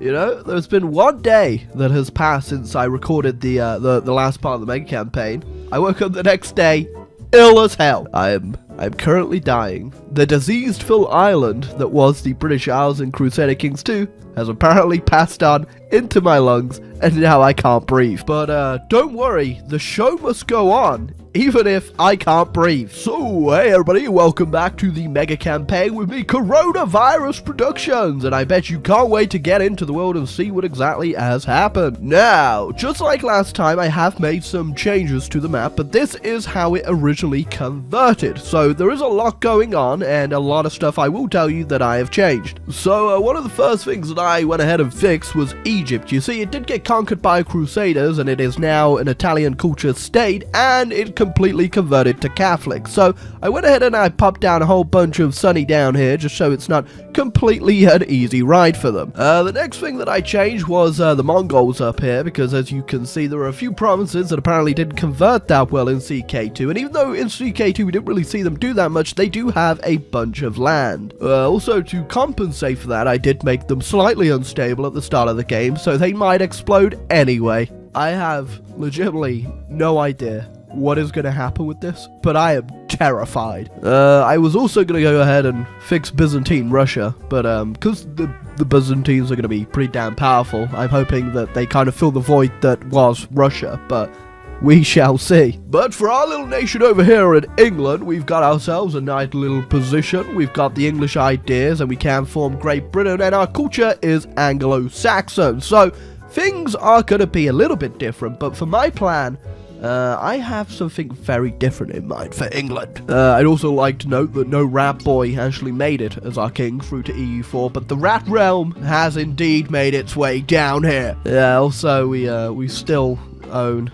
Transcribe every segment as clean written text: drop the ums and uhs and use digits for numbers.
You know, there's been one day that has passed since I recorded the last part of the mega campaign. I woke up the next day, ill as hell. I'm currently dying. The diseased-filled island that was the British Isles in Crusader Kings 2 has apparently passed on into my lungs, and now I can't breathe. But don't worry, the show must go on, even if I can't breathe. So, hey everybody, welcome back to the mega campaign with me, Eu4, and I bet you can't wait to get into the world and see what exactly has happened. Now, just like last time, I have made some changes to the map, but this is how it originally converted. So there is a lot going on, and a lot of stuff I will tell you that I have changed. So one of the first things that I went ahead and fixed was Egypt. You see, it did get conquered by Crusaders, and it is now an Italian culture state, and it completely converted to Catholic. So I went ahead and I popped down a whole bunch of sunny down here, just so it's not completely an easy ride for them. The next thing that I changed was the Mongols up here, because as you can see, there are a few provinces that apparently didn't convert that well in CK2, and even though in CK2 we didn't really see them do that much, they do have a bunch of land. Also, to compensate for that, I did make them slightly unstable at the start of the game, so they might explode anyway. I have legitimately no idea what is going to happen with this, but I am terrified. I was also going to go ahead and fix Byzantine Russia, but because the Byzantines are going to be pretty damn powerful, I'm hoping that they kind of fill the void that was Russia, but we shall see. But for our little nation over here in England, we've got ourselves a nice little position. We've got the English ideas, and we can form Great Britain, and our culture is Anglo-Saxon. So things are going to be a little bit different, but for my plan, I have something very different in mind for England. I'd also like to note that no rat boy actually made it as our king through to EU4, but the rat realm has indeed made its way down here. Also, we still own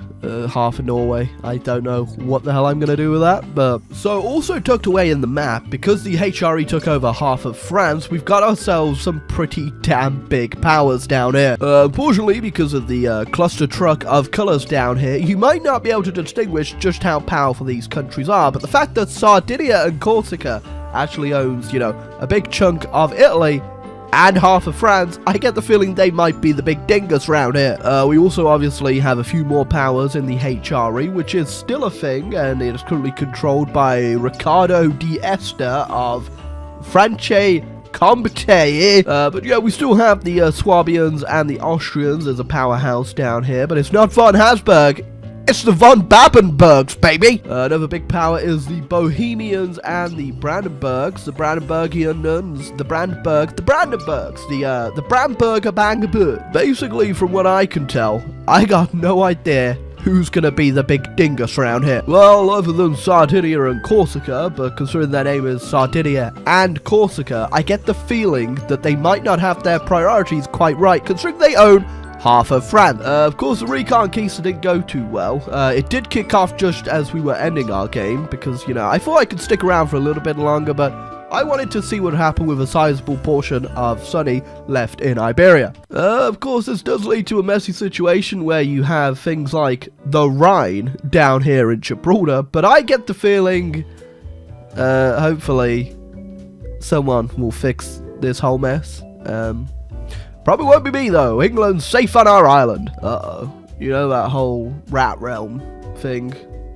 half of Norway. I don't know what the hell I'm gonna do with that, but so also tucked away in the map, because the HRE took over half of France, we've got ourselves some pretty damn big powers down here. Unfortunately, because of the cluster truck of colors down here, you might not be able to distinguish just how powerful these countries are, but the fact that Sardinia and Corsica actually owns, you know, a big chunk of Italy and half of France, I get the feeling they might be the big dingus round here. We also obviously have a few more powers in the HRE, which is still a thing, and it is currently controlled by Riccardo d'Este of Franche-Comté. But yeah, we still have the Swabians and the Austrians as a powerhouse down here, but it's not von Habsburg. It's the von Babenbergs, baby! Another big power is the Bohemians and the Brandenburgs, the Brandenburgians, the Brandenburgs, the Brandenburger Bangabur. Basically, from what I can tell, I got no idea who's gonna be the big dingus around here. Well, other than Sardinia and Corsica, but considering their name is Sardinia and Corsica, I get the feeling that they might not have their priorities quite right, considering they own half of France. Of course, the reconquista didn't go too well. It did kick off just as we were ending our game, because, you know, I thought I could stick around for a little bit longer, but I wanted to see what happened with a sizable portion of Sunny left in Iberia. Of course, this does lead to a messy situation where you have things like the Rhine down here in Gibraltar, but I get the feeling, hopefully, someone will fix this whole mess. Probably won't be me, though. England's safe on our island. Uh-oh. You know that whole rat realm thing?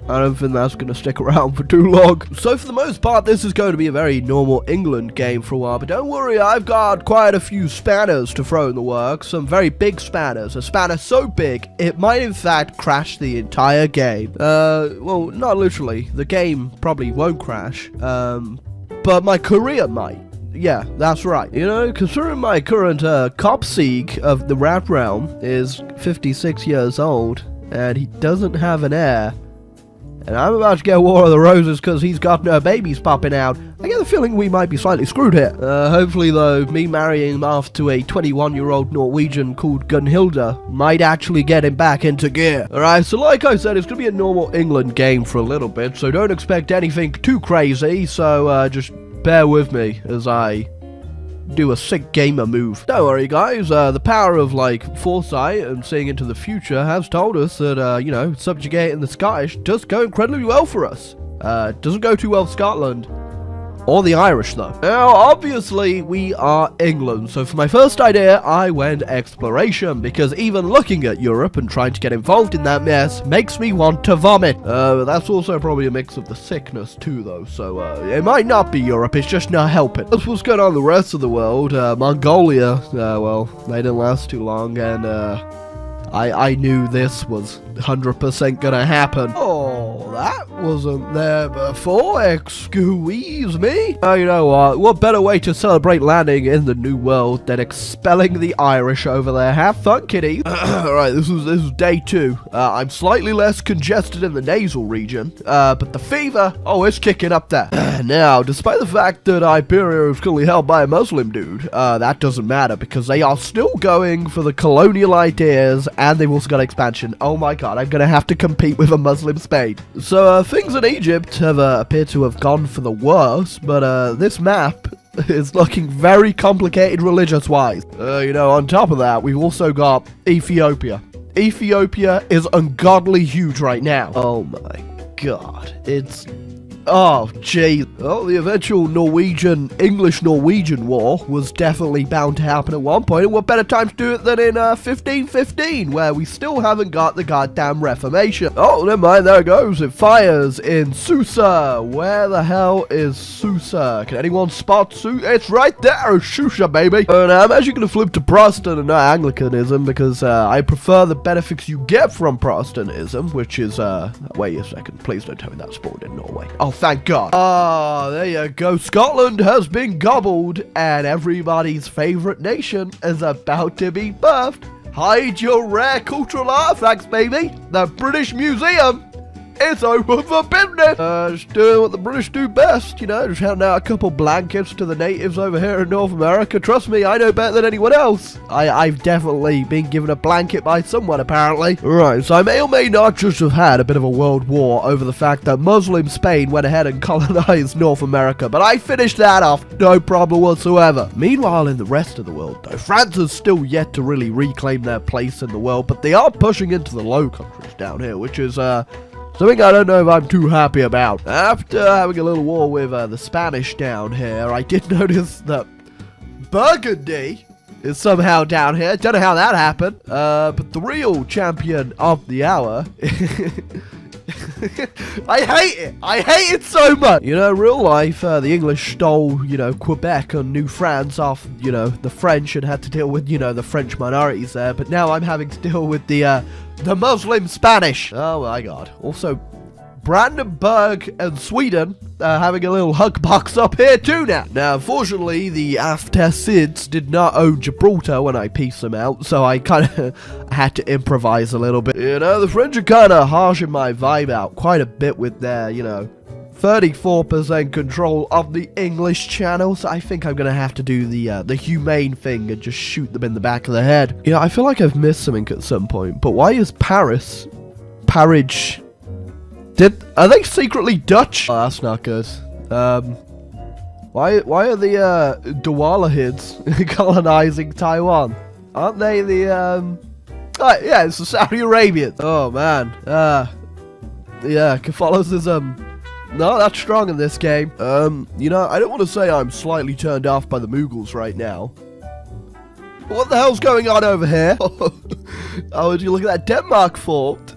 I don't think that's going to stick around for too long. So for the most part, this is going to be a very normal England game for a while. But don't worry, I've got quite a few spanners to throw in the works. Some very big spanners. A spanner so big, it might in fact crash the entire game. Well, not literally. The game probably won't crash. But my career might. Yeah, that's right. You know, considering my current Kopsieg of the Rat Realm is 56 years old, and he doesn't have an heir, and I'm about to get War of the Roses because he's got no babies popping out, I get the feeling we might be slightly screwed here. Hopefully, though, me marrying him off to a 21-year-old Norwegian called Gunhilda might actually get him back into gear. Alright, so like I said, it's going to be a normal England game for a little bit, so don't expect anything too crazy, so just bear with me as I do a sick gamer move. Don't worry, guys, the power of, like, foresight and seeing into the future has told us that, you know, subjugating the Scottish does go incredibly well for us. Doesn't go too well for Scotland. or the Irish, though. Now, obviously, we are England, so for my first idea, I went exploration, because even looking at Europe and trying to get involved in that mess makes me want to vomit. That's also probably a mix of the sickness, too, though, so it might not be Europe, it's just not helping. That's what's going on in the rest of the world. Mongolia, well, they didn't last too long, and I knew this was 100% gonna happen. Oh, that wasn't there before, excuse me. You know what better way to celebrate landing in the new world than expelling the Irish over there? Have fun, kiddies. Alright, this is day 2. I'm slightly less congested in the nasal region, but the fever, oh, it's kicking up there. Now, despite the fact that Iberia is currently held by a Muslim dude, that doesn't matter because they are still going for the colonial ideas and they've also got expansion. Oh my god, I'm gonna have to compete with a Muslim Spain. So, things in Egypt have appeared to have gone for the worse, but this map is looking very complicated religious-wise. You know, on top of that, we've also got Ethiopia. Ethiopia is ungodly huge right now. Oh my god, it's... Oh, jeez. Well, the eventual English-Norwegian war was definitely bound to happen at one point, and what better time to do it than in 1515, where we still haven't got the goddamn Reformation. Oh, never mind, there it goes. It fires in Susa. Where the hell is Susa? Can anyone spot Susa? It's right there, Susa, baby. And I'm actually going to flip to Protestant and not Anglicanism, because I prefer the benefits you get from Protestantism, which is, wait a second, please don't tell me that spawned in Norway. Oh, thank God. Ah, there you go. Scotland has been gobbled, and everybody's favorite nation is about to be birthed. Hide your rare cultural artifacts, baby. The British Museum is open for business. Just doing what the British do best, you know, just handing out a couple blankets to the natives over here in North America. Trust me, I know better than anyone else. I've definitely been given a blanket by someone, apparently. Right, so I may or may not just have had a bit of a world war over the fact that Muslim Spain went ahead and colonized North America, but I finished that off, no problem whatsoever. Meanwhile, in the rest of the world, though, France has still yet to really reclaim their place in the world, but they are pushing into the Low Countries down here, which is, something I don't know if I'm too happy about. After having a little war with the Spanish down here, I did notice that Burgundy is somehow down here. Don't know how that happened. But the real champion of the hour... I hate it. I hate it so much. You know, real life, the English stole, you know, Quebec and New France off, you know, the French and had to deal with, you know, the French minorities there. But now I'm having to deal with the Muslim Spanish. Oh my god. Also, Brandenburg and Sweden having a little hug box up here too now. Now, unfortunately, the Aftasids did not own Gibraltar when I pieced them out, so I kind of had to improvise a little bit. You know, the French are kind of harshing my vibe out quite a bit with their, you know, 34% control of the English Channel, so I think I'm gonna have to do the humane thing and just shoot them in the back of the head. You know, I feel like I've missed something at some point, but why is Paris... Are they secretly Dutch? Oh, that's not good. Why are the Dawalahids colonizing Taiwan? Aren't they the oh, yeah, it's the Saudi Arabians. Oh man. Yeah, Catholicism not that strong in this game. You know, I don't want to say I'm slightly turned off by the Mughals right now. What the hell's going on over here? Oh, would you look at that Denmark fort?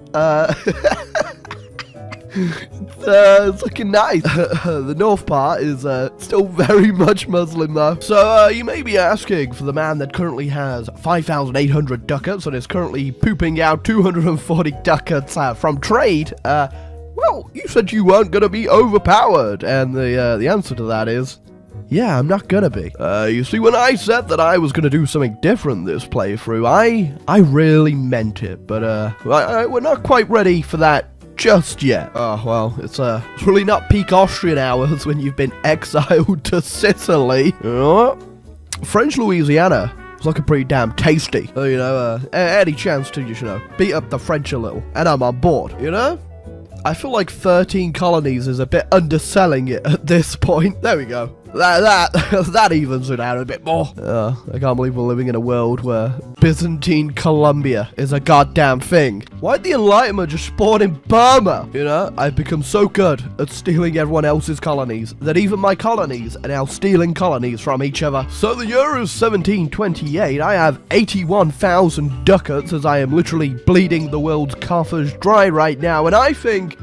It's looking nice. The north part is still very much Muslim though. So you may be asking, for the man that currently has 5,800 ducats and is currently pooping out 240 ducats from trade, well, you said you weren't going to be overpowered, and the answer to that is, yeah, I'm not gonna be. You see, when I said that I was gonna do something different this playthrough, I really meant it, but we're not quite ready for that just yet. Oh, well, it's really not peak Austrian hours when you've been exiled to Sicily. You know what? French Louisiana is looking pretty damn tasty. You know, any chance to, you know, beat up the French a little, and I'm on board, you know? I feel like 13 colonies is a bit underselling it at this point. There we go. That evens it out a bit more. I can't believe we're living in a world where Byzantine Columbia is a goddamn thing. Why'd the Enlightenment just spawn in Burma? You know, I've become so good at stealing everyone else's colonies that even my colonies are now stealing colonies from each other. So the year is 1728. I have 81,000 ducats as I am literally bleeding the world's coffers dry right now, and I think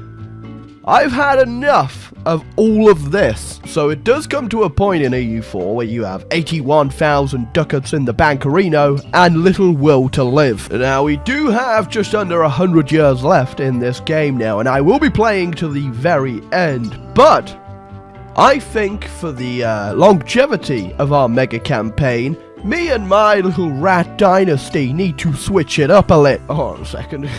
I've had enough of all of this. So it does come to a point in EU4 where you have 81,000 ducats in the Bankerino and little will to live. Now we do have just under 100 years left in this game now, and I will be playing to the very end. But I think for the longevity of our mega campaign, me and my little rat dynasty need to switch it up a little. Hold on a second.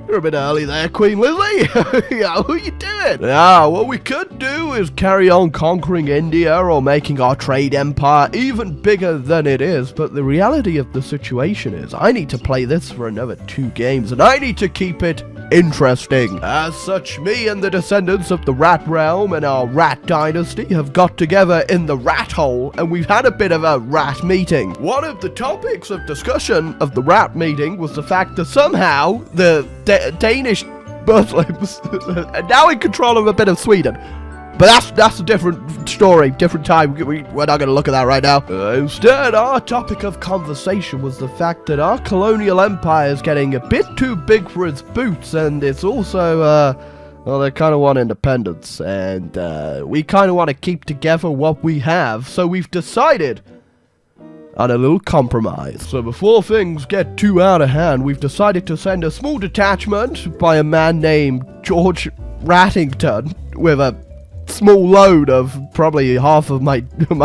You're a bit early there, Queen Lizzie. Yeah, what are you doing? Yeah, what we could do is carry on conquering India or making our trade empire even bigger than it is. But the reality of the situation is I need to play this for another 2 games, and I need to keep it interesting. As such, me and the descendants of the rat realm and our rat dynasty have got together in the rat hole, and we've had a bit of a rat meeting. One of the topics of discussion of the rat meeting was the fact that somehow the Danish Muslims are now in control of a bit of Sweden. But that's a different story, different time. We're not going to look at that right now. Instead, our topic of conversation was the fact that our colonial empire is getting a bit too big for its boots, and it's also, well, they kind of want independence, and we kind of want to keep together what we have, so we've decided on a little compromise. So before things get too out of hand, we've decided to send a small detachment by a man named George Rattington with a small load of probably half of my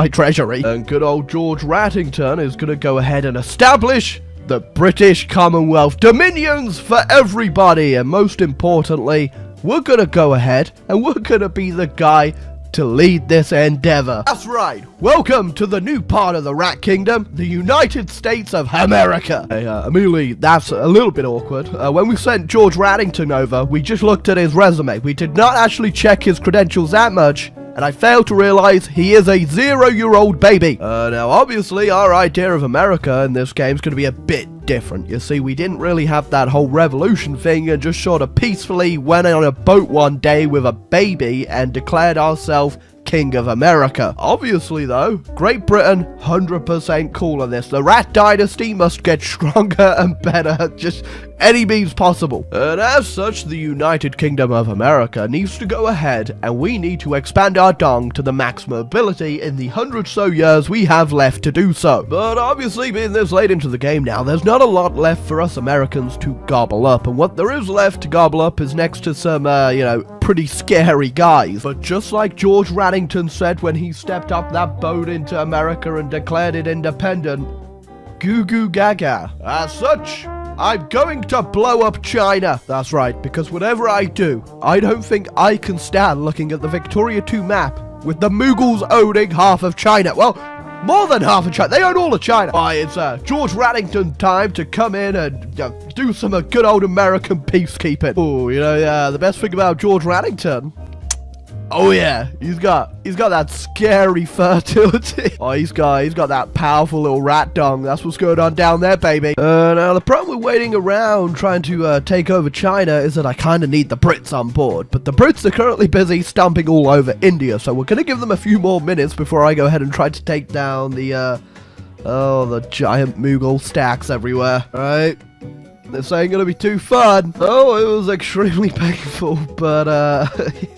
treasury. And good old George Rattington is going to go ahead and establish the British Commonwealth dominions for everybody. And most importantly, we're going to go ahead and we're going to be the guy to lead this endeavor. That's right. Welcome to the new part of the Rat Kingdom, the United States of America. Hey, immediately, that's a little bit awkward. When we sent George Rattington over, we just looked at his resume. We did not actually check his credentials that much, and I failed to realize he is a 0-year-old baby. Now, obviously, our idea of America in this game is going to be a bit different. You see, we didn't really have that whole revolution thing and just sort of peacefully went on a boat one day with a baby and declared ourselves King of America. Obviously, though, Great Britain 100% cool on this. The Rat Dynasty must get stronger and better, just any means possible. And as such, the United Kingdom of America needs to go ahead, and we need to expand our dong to the maximum ability in the 100 so years we have left to do so. But obviously, being this late into the game now, there's not a lot left for us Americans to gobble up, and what there is left to gobble up is next to some, you know, pretty scary guys. But just like George Rattington said when he stepped up that boat into America and declared it independent, goo goo gaga. As such, I'm going to blow up China. That's right, because whatever I do, I don't think I can stand looking at the Victoria 2 map with the Mughals owning half of China. Well, more than half of China. They own all of China. Why, it's George Rattington time to come in and do some good old American peacekeeping. Oh, you know, the best thing about George Rattington, oh yeah, he's got that scary fertility. Oh, he's got that powerful little rat dong. That's what's going on down there, baby. Now the problem with waiting around trying to take over China is that I kind of need the Brits on board. But the Brits are currently busy stomping all over India, so we're gonna give them a few more minutes before I go ahead and try to take down the the giant Mughal stacks everywhere. All right. This ain't gonna be too fun. Oh, it was extremely painful, but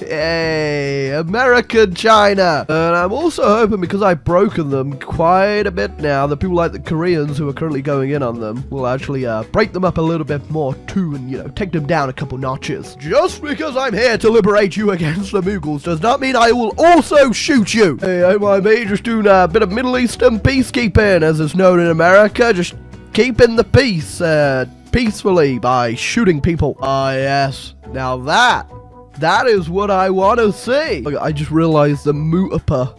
hey, American China. And I'm also hoping, because I've broken them quite a bit now, that people like the Koreans who are currently going in on them will actually break them up a little bit more too, and, you know, take them down a couple notches. Just because I'm here to liberate you against the Mughals does not mean I will also shoot you. Hey, I'm just doing a bit of Middle Eastern peacekeeping, as it's known in America, just keeping the peace, peacefully by shooting people. Ah, yes. Now that is what I want to see. Look, I just realized the Mutapa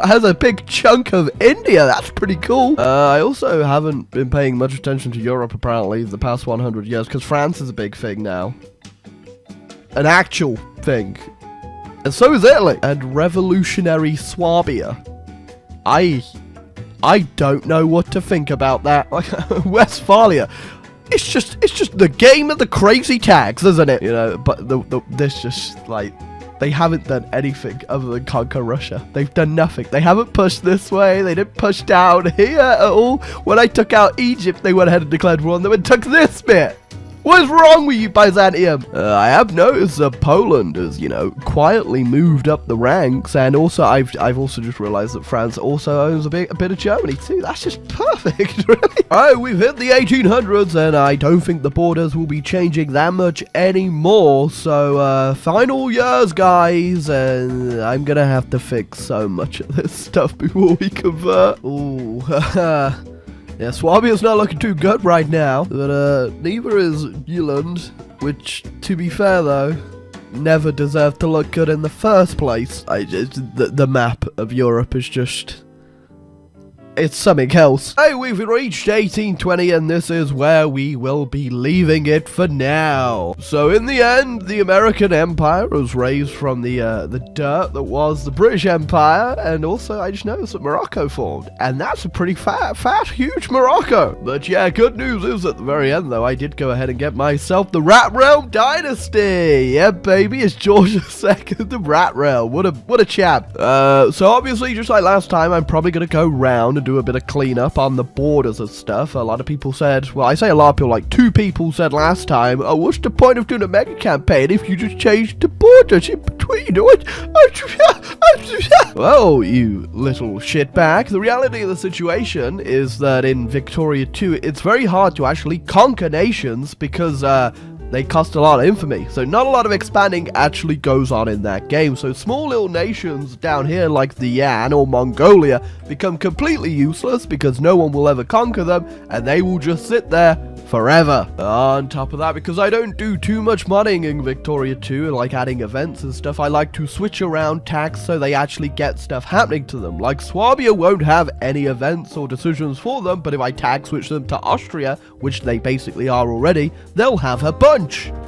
has a big chunk of India. That's pretty cool. I also haven't been paying much attention to Europe, apparently, the past 100 years, because France is a big thing now. An actual thing. And so is Italy. And revolutionary Swabia. I don't know what to think about that. Like, Westphalia. It's just the game of the crazy tags, isn't it? You know, but this just, like, they haven't done anything other than conquer Russia. They've done nothing. They haven't pushed this way. They didn't push down here at all. When I took out Egypt, they went ahead and declared war on them and took this bit. What is wrong with you, Byzantium? I have noticed that Poland has, you know, quietly moved up the ranks, and also I've also just realized that France also owns a bit of Germany too. That's just perfect, really. Alright, we've hit the 1800s, and I don't think the borders will be changing that much anymore. So, final years, guys, and I'm gonna have to fix so much of this stuff before we convert. Ooh, yeah, Swabia's not looking too good right now, but neither is Zealand, which, to be fair though, never deserved to look good in the first place. The map of Europe is just... it's something else. Hey, we've reached 1820, and this is where we will be leaving it for now. So in the end, the American Empire was raised from the dirt that was the British Empire, and also I just noticed that Morocco formed, and that's a pretty fat, huge Morocco. But yeah, good news is at the very end though, I did go ahead and get myself the Rat Realm Dynasty. Yeah, baby, it's George II, the Rat Realm. What a chap. So obviously, just like last time, I'm probably gonna go round and do a bit of cleanup on the borders and stuff. A lot of people said, well, I say a lot of people, like 2 people said last time, oh, what's the point of doing a mega campaign if you just change the borders in between? Well, you little shitbag, the reality of the situation is that in Victoria 2, it's very hard to actually conquer nations because, they cost a lot of infamy, so not a lot of expanding actually goes on in that game. So small little nations down here like the Yan or Mongolia become completely useless because no one will ever conquer them, and they will just sit there forever. On top of that, because I don't do too much modding in Victoria 2, like adding events and stuff, I like to switch around tags so they actually get stuff happening to them. Like Swabia won't have any events or decisions for them, but if I tag switch them to Austria, which they basically are already, they'll have a bunch.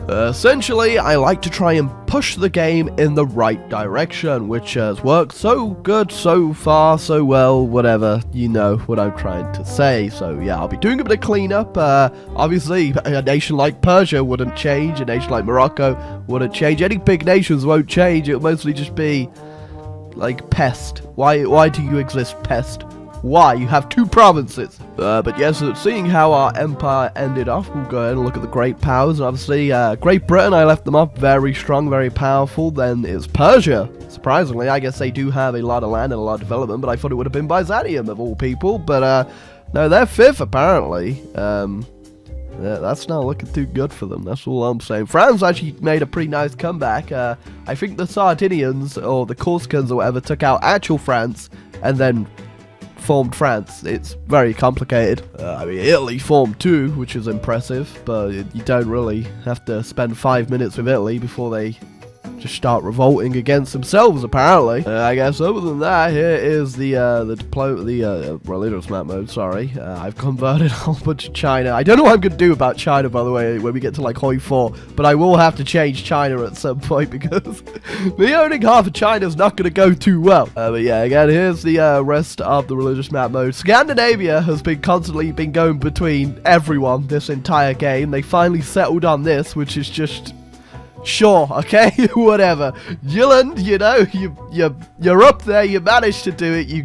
Essentially, I like to try and push the game in the right direction, which has worked so good so far, so well, whatever, you know what I'm trying to say. So yeah, I'll be doing a bit of cleanup. Obviously, a nation like Persia wouldn't change, a nation like Morocco wouldn't change, any big nations won't change, it'll mostly just be like Pest. Why do you exist, Pest? Why? You have 2 provinces. But yes, seeing how our empire ended off, we'll go ahead and look at the great powers. And obviously, Great Britain, I left them off very strong, very powerful. Then it's Persia. Surprisingly, I guess they do have a lot of land and a lot of development, but I thought it would have been Byzantium of all people. But no, they're 5th apparently. That's not looking too good for them, that's all I'm saying. France actually made a pretty nice comeback. I think the Sardinians, or the Corsicans or whatever, took out actual France, and then formed France. It's very complicated. I mean, Italy formed too, which is impressive, but you don't really have to spend 5 minutes with Italy before they just start revolting against themselves, apparently. I guess other than that, here is the religious map mode, sorry. I've converted a whole bunch of China. I don't know what I'm going to do about China, by the way, when we get to like Eu4, but I will have to change China at some point because me owning half of China is not going to go too well. But yeah, again, here's the rest of the religious map mode. Scandinavia has been constantly going between everyone this entire game. They finally settled on this, which is just... sure, okay, whatever. Zealand, you know, you're up there, you managed to do it, you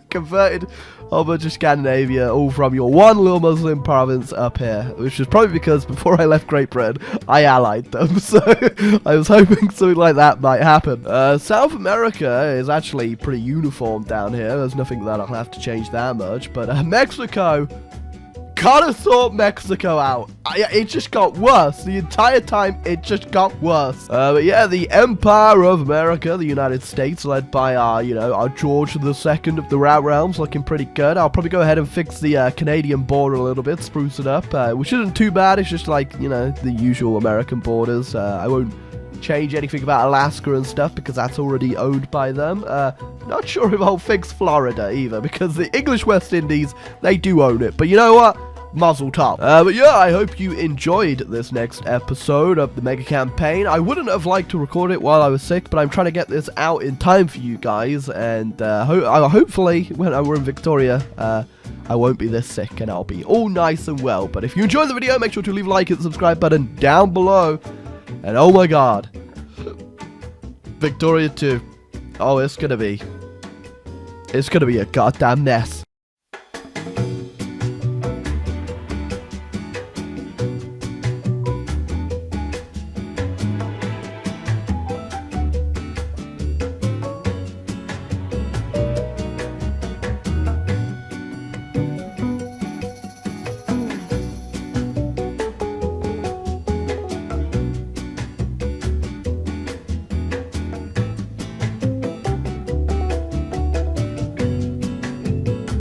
converted a whole bunch of Scandinavia, all from your one little Muslim province up here, which is probably because before I left Great Britain, I allied them, so I was hoping something like that might happen. South America is actually pretty uniform down here, there's nothing that I'll have to change that much, but Mexico... gotta sort Mexico out. It just got worse. The entire time, it just got worse. But yeah, the Empire of America, the United States, led by our, you know, our George II of the Rat Realms, looking pretty good. I'll probably go ahead and fix the Canadian border a little bit, spruce it up, which isn't too bad. It's just like, you know, the usual American borders. I won't change anything about Alaska and stuff because that's already owned by them. Not sure if I'll fix Florida either because the English West Indies, they do own it. But you know what? Mazel tov. But yeah, I hope you enjoyed this next episode of the Mega Campaign. I wouldn't have liked to record it while I was sick, but I'm trying to get this out in time for you guys, and hopefully when we're in Victoria, I won't be this sick and I'll be all nice and well. But if you enjoyed the video, make sure to leave a like, hit the subscribe button down below, and oh my god, Victoria 2. Oh, it's gonna be a goddamn mess.